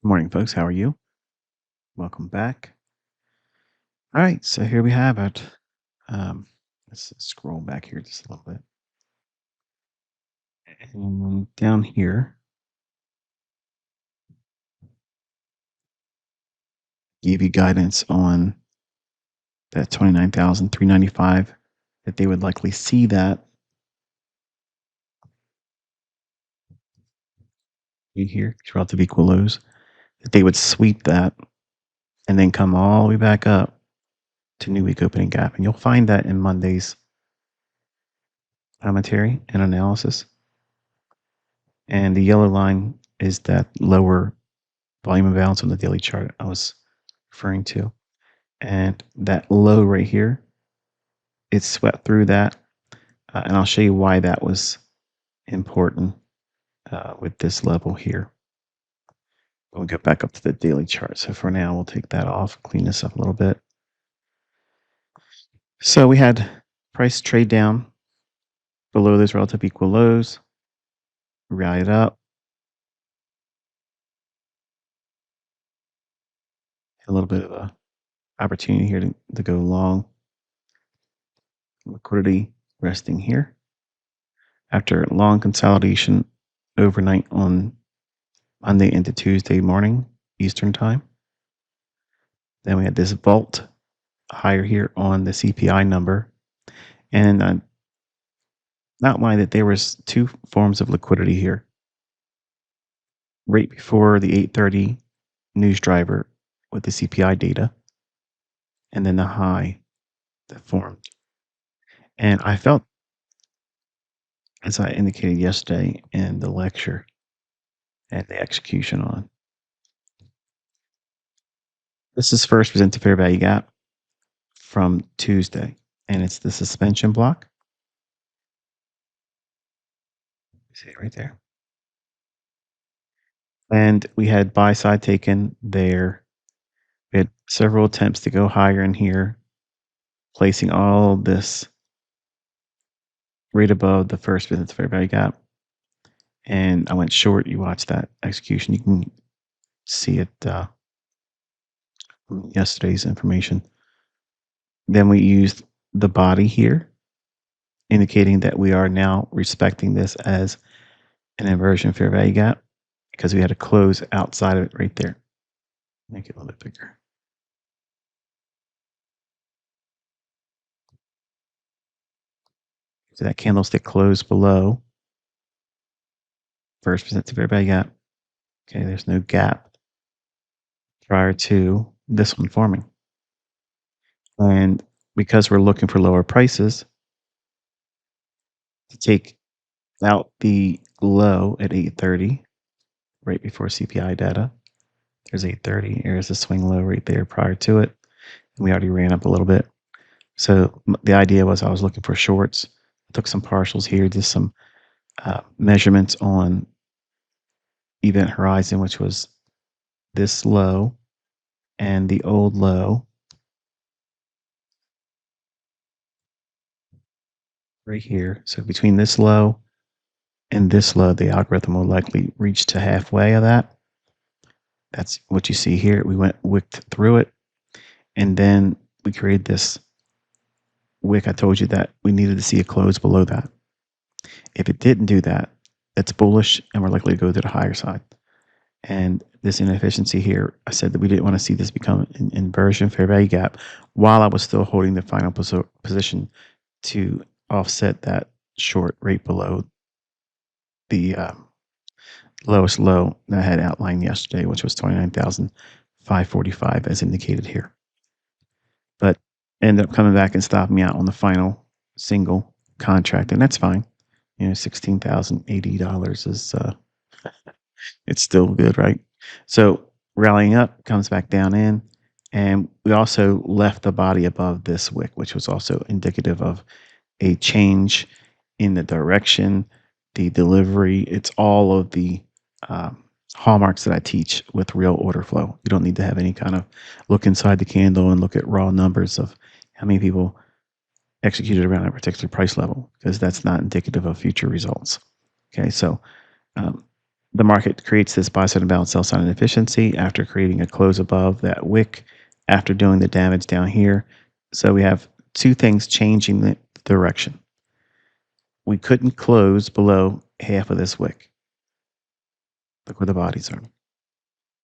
Good morning, folks. How are you? Welcome back. All right, so here we have it. Um, let's scroll back here just a little bit. And down here, gave you guidance on that 29,395 that they would likely see that right here, relative equal lows, that they would sweep that and then come all the way back up to new week opening gap. And you'll find that in Monday's commentary and analysis. And the yellow line is that lower volume imbalance on the daily chart I was referring to. And that low right here, it swept through that. And I'll show you why that was important with this level here. We'll go back up to the daily chart. So for now, we'll take that off, clean this up a little bit. So we had price trade down below those relative equal lows, rallied up, a little bit of a opportunity here to go long. Liquidity resting here. After long consolidation overnight on Monday into Tuesday morning, Eastern time. Then we had this vault higher here on the CPI number. And not mind that there was two forms of liquidity here. Right before the 8:30 news driver with the CPI data, and then the high that formed. And I felt, as I indicated yesterday in the lecture and the execution on, this is first presented fair value gap from Tuesday, and it's the suspension block. See it right there. And we had buy side taken there. We had several attempts to go higher in here, placing all this right above the first business fair value gap. And I went short. You watch that execution. You can see it from yesterday's information. Then we used the body here, indicating that we are now respecting this as an inversion fair value gap because we had a close outside of it right there. Make it a little bit bigger. So that candlestick closed below first presented fair value gap. Okay, there's no gap prior to this one forming. And because we're looking for lower prices, to take out the low at 8:30, right before CPI data, there's 8:30. Here's the swing low right there prior to it. And we already ran up a little bit. So the idea was I was looking for shorts. I took some partials here, did some measurements on event horizon, which was this low and the old low right here. So between this low and this low, the algorithm will likely reach to halfway of that. That's what you see here. We wicked through it, and then we created this wick. I told you that we needed to see a close below that. If it didn't do that, that's bullish, and we're likely to go to the higher side. And this inefficiency here, I said that we didn't want to see this become an inversion fair value gap while I was still holding the final position to offset that short rate below the lowest low that I had outlined yesterday, which was 29,545 as indicated here. But ended up coming back and stopping me out on the final single contract, and that's fine. $16,080 is it's still good, right? So rallying up comes back down in, and we also left the body above this wick, which was also indicative of a change in the direction, the delivery. It's all of the hallmarks that I teach with real order flow. You don't need to have any kind of look inside the candle and look at raw numbers of how many people executed around a particular price level, because that's not indicative of future results. Okay, so The market creates this buy side imbalance, sell side inefficiency after creating a close above that wick, after doing the damage down here. So we have two things changing the direction. We couldn't close below half of this wick. Look where the bodies are.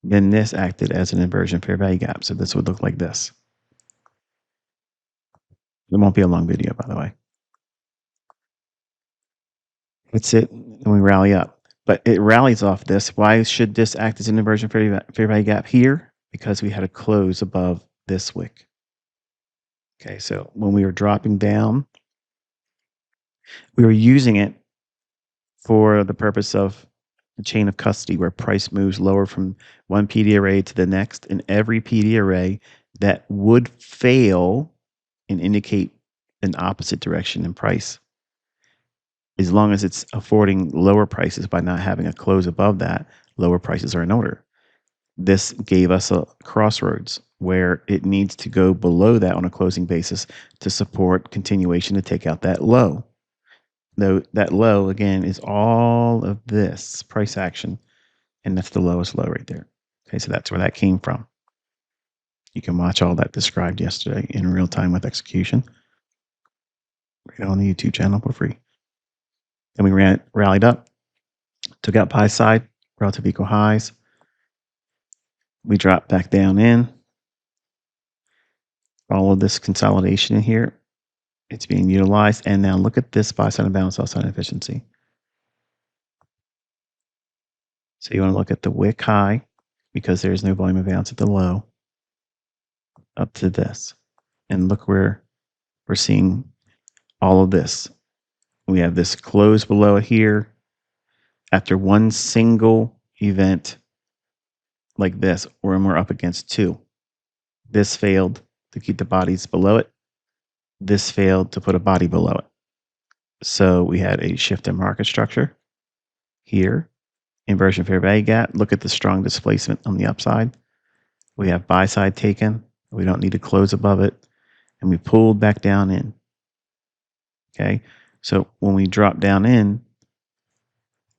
Then this acted as an inversion fair value gap. So this would look like this. It won't be a long video, by the way. Hits it, and we rally up. But it rallies off this. Why should this act as an inversion fair value gap here? Because we had a close above this wick. Okay, so when we were dropping down, we were using it for the purpose of the chain of custody where price moves lower from one PD array to the next, and every PD array that would fail and indicate an opposite direction in price, as long as it's affording lower prices by not having a close above that, lower prices are in order. This gave us a crossroads where it needs to go below that on a closing basis to support continuation to take out that low. Though that low, again, is all of this price action, and that's the lowest low right there. Okay, so that's where that came from. You can watch all that described yesterday in real time with execution right on the YouTube channel for free. Then we rallied up, took out buy side, relative equal highs. We dropped back down in. All of this consolidation in here, it's being utilized. And now look at this buy side imbalance, sell side efficiency. So you want to look at the wick high because there's no volume imbalance at the low up to this. And look where we're seeing all of this. We have this close below it here after one single event like this, when we're up against two. This failed to keep the bodies below it. This failed to put a body below it. So we had a shift in market structure here. Inversion fair value gap. Look at the strong displacement on the upside. We have buy side taken. We don't need to close above it. And we pulled back down in. Okay. So when we drop down in,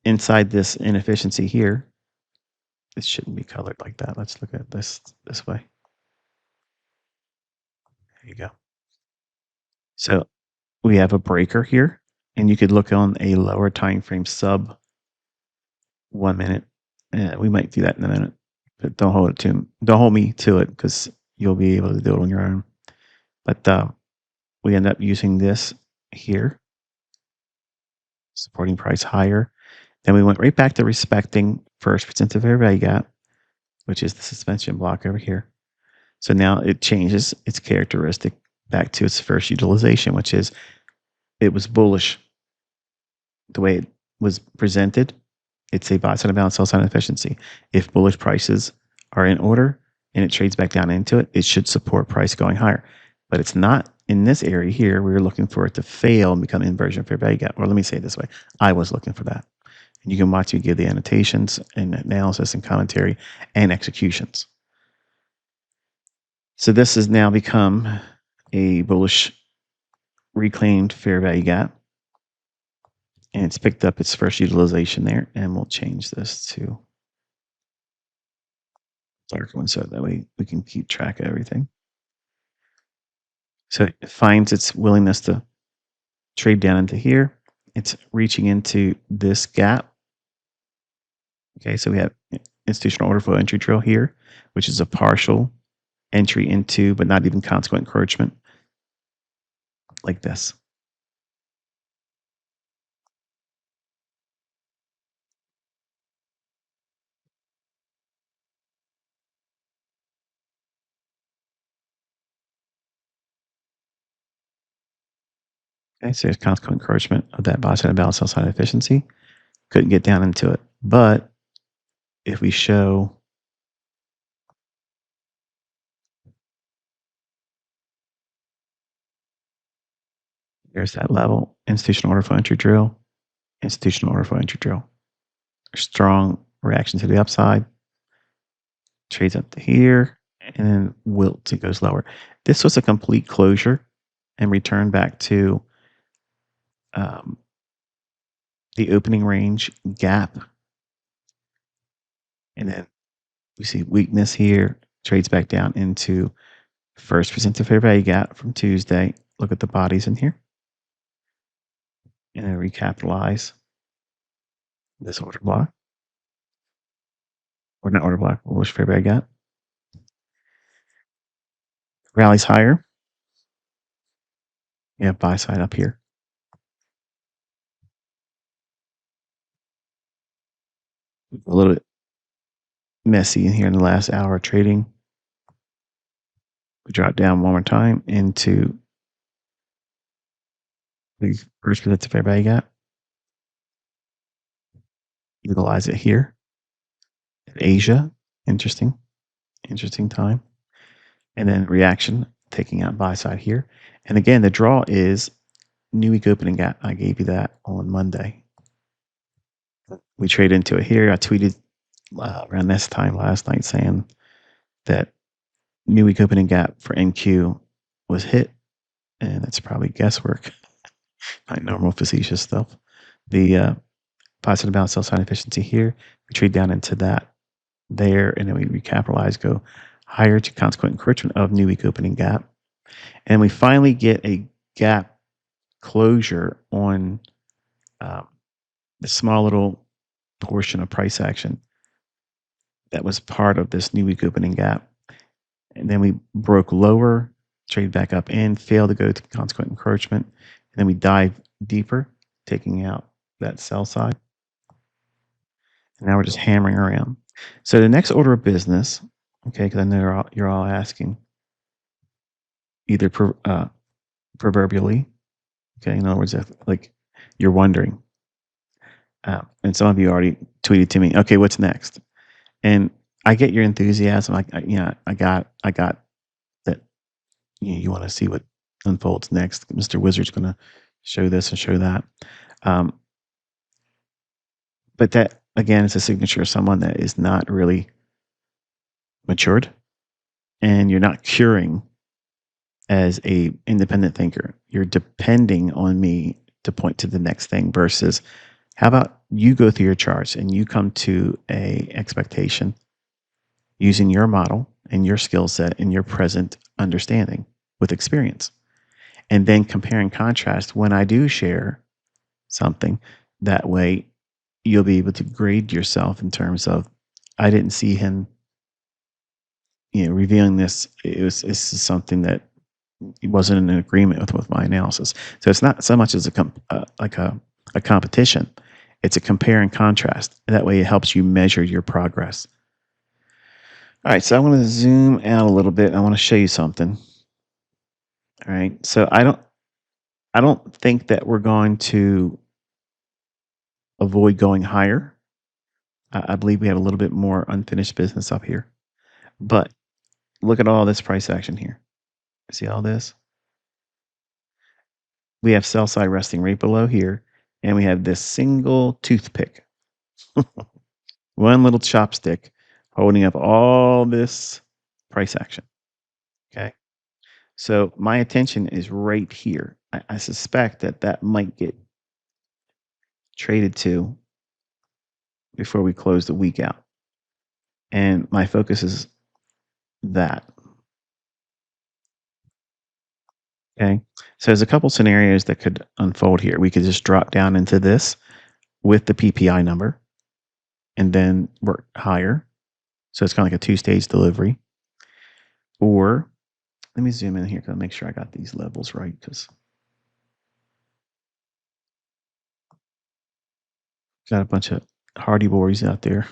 inside this inefficiency here, it shouldn't be colored like that. Let's look at this way. There you go. So we have a breaker here, and you could look on a lower time frame sub 1 minute. We might do that in a minute, but don't hold me to it because you'll be able to do it on your own. But we end up using this here, supporting price higher. Then we went right back to respecting first percent of fair value gap, which is the suspension block over here. So now it changes its characteristic back to its first utilization, which is it was bullish. The way it was presented, it's a buy side imbalance, sell side efficiency. If bullish prices are in order and it trades back down into it, it should support price going higher. But it's not in this area here. We were looking for it to fail and become inversion fair value gap. Or let me say it this way. I was looking for that. And you can watch me give the annotations and analysis and commentary and executions. So this has now become a bullish reclaimed fair value gap. And it's picked up its first utilization there. And we'll change this to darker one so that way we can keep track of everything. So it finds its willingness to trade down into here. It's reaching into this gap. Okay, so we have institutional order flow entry drill here, which is a partial entry into, but not even consequent encroachment, like this. Okay, so there's consequent encroachment of that buy side imbalance, sell side efficiency. Couldn't get down into it. But if we show there's that level, institutional order flow entry drill, institutional order flow entry drill. Strong reaction to the upside, trades up to here, and then wilts, it goes lower. This was a complete closure and return back to the opening range gap And then we see weakness here, trades back down into first presented fair value gap from Tuesday. Look at the bodies in here and then recapitalize this order block, or not order block, bullish fair value gap. Rallies higher. You have buy side up here. A little bit messy in here in the last hour of trading. We drop down one more time into the first presented fair value gap. Utilize it here. In Asia, interesting time. And then reaction, taking out buy side here. And again, the draw is new week opening gap. I gave you that on Monday. We trade into it here. I tweeted around this time last night saying that new week opening gap for NQ was hit, and that's probably guesswork, not normal facetious stuff. The positive balance sell side efficiency here, we trade down into that there, and then we recapitalize, go higher to consequent encroachment of new week opening gap, and we finally get a gap closure on the small little portion of price action that was part of this new week opening gap. And then we broke lower, trade back up in, failed to go to consequent encroachment. And then we dive deeper, taking out that sell side. And now we're just hammering around. So the next order of business, okay, because I know you're all asking, either proverbially, okay, in other words, like you're wondering, and some of you already tweeted to me, okay, what's next? And I get your enthusiasm. I got that. You want to see what unfolds next. Mr. Wizard's going to show this and show that. But that again is a signature of someone that is not really matured, and you're not curing as a independent thinker. You're depending on me to point to the next thing versus how about you go through your charts and you come to a expectation using your model and your skill set and your present understanding with experience. And then compare and contrast when I do share something. That way you'll be able to grade yourself in terms of, I didn't see him, revealing this. This is something that wasn't in agreement with my analysis. So it's not so much as a competition. It's a compare and contrast. That way it helps you measure your progress. All right, so I want to zoom out a little bit. I want to show you something. All right, so I don't think that we're going to avoid going higher. I believe we have a little bit more unfinished business up here. But look at all this price action here. See all this? We have sell side resting right below here, and we have this single toothpick, one little chopstick holding up all this price action. Okay. So my attention is right here. I suspect that might get traded to before we close the week out. And my focus is that. Okay. So there's a couple scenarios that could unfold here. We could just drop down into this with the PPI number and then work higher. So it's kind of like a two-stage delivery. Or let me zoom in here to make sure I got these levels right, because got a bunch of hardy boys out there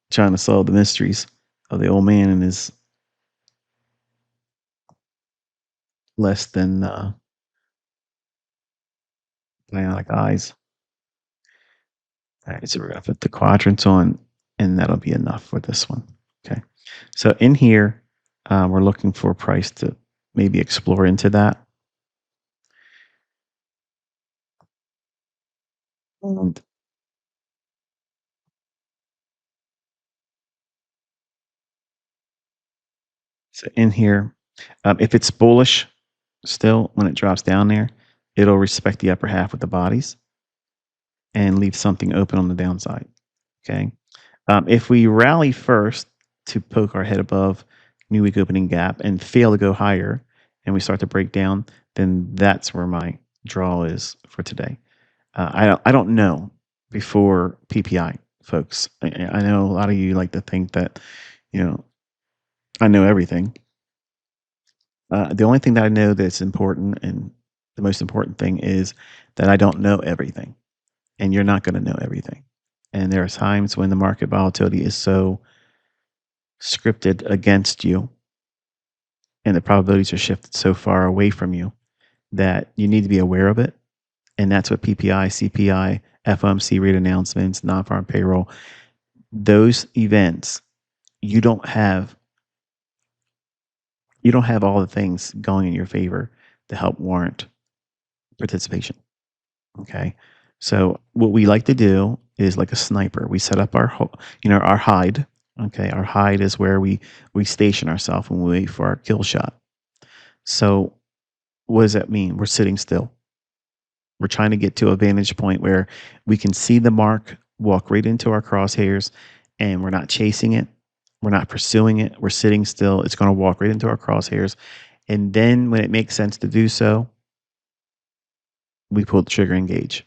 trying to solve the mysteries of the old man and his less than bionic eyes. All right, so we're going to put the quadrants on, and that'll be enough for this one. Okay, so in here, we're looking for price to maybe explore into that. And so in here, if it's bullish still, when it drops down there, it'll respect the upper half with the bodies and leave something open on the downside. Okay. If we rally first to poke our head above new week opening gap and fail to go higher, and we start to break down, then that's where my draw is for today. I don't know before PPI, folks. I know a lot of you like to think that, you know, I know everything. The only thing that I know that's important, and the most important thing, is that I don't know everything, and you're not going to know everything. And there are times when the market volatility is so scripted against you, and the probabilities are shifted so far away from you that you need to be aware of it. And that's what PPI, CPI, FOMC rate announcements, non-farm payroll, those events, you don't have you don't have all the things going in your favor to help warrant participation. Okay. So what we like to do is like a sniper. We set up our hide. Okay. Our hide is where we station ourselves when we wait for our kill shot. So what does that mean? We're sitting still. We're trying to get to a vantage point where we can see the mark walk right into our crosshairs, and we're not chasing it. We're not pursuing it. We're sitting still. It's going to walk right into our crosshairs. And then when it makes sense to do so, we pull the trigger, engage.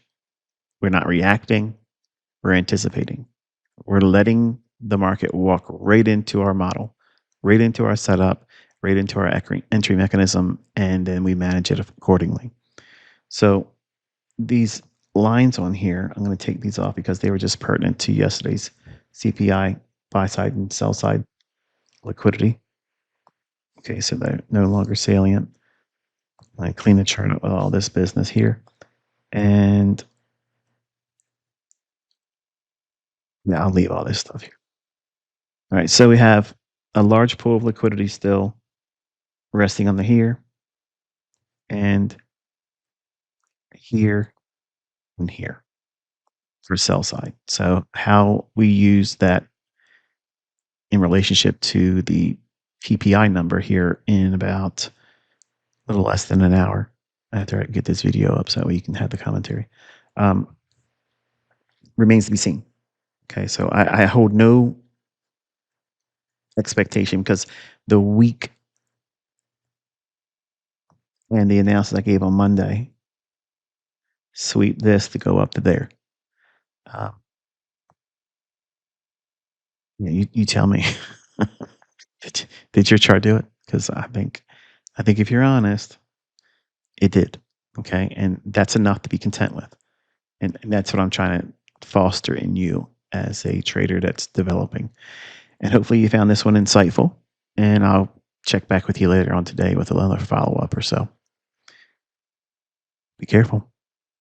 We're not reacting. We're anticipating. We're letting the market walk right into our model, right into our setup, right into our entry mechanism, and then we manage it accordingly. So these lines on here, I'm going to take these off because they were just pertinent to yesterday's CPI buy side and sell side liquidity. Okay, so they're no longer salient. I clean the chart up with all this business here. And yeah, I'll leave all this stuff here. All right, so we have a large pool of liquidity still resting on the here and here and here for sell side. So how we use that in relationship to the PPI number here in about a little less than an hour after I get this video up so you can have the commentary, um, remains to be seen. Okay, so I hold no expectation because the week and the analysis I gave on Monday sweep this to go up to there. Um, yeah, you tell me. Did your chart do it? Because I think if you're honest, it did. Okay, and that's enough to be content with, and that's what I'm trying to foster in you as a trader that's developing. And hopefully you found this one insightful. And I'll check back with you later on today with another follow up or so. Be careful.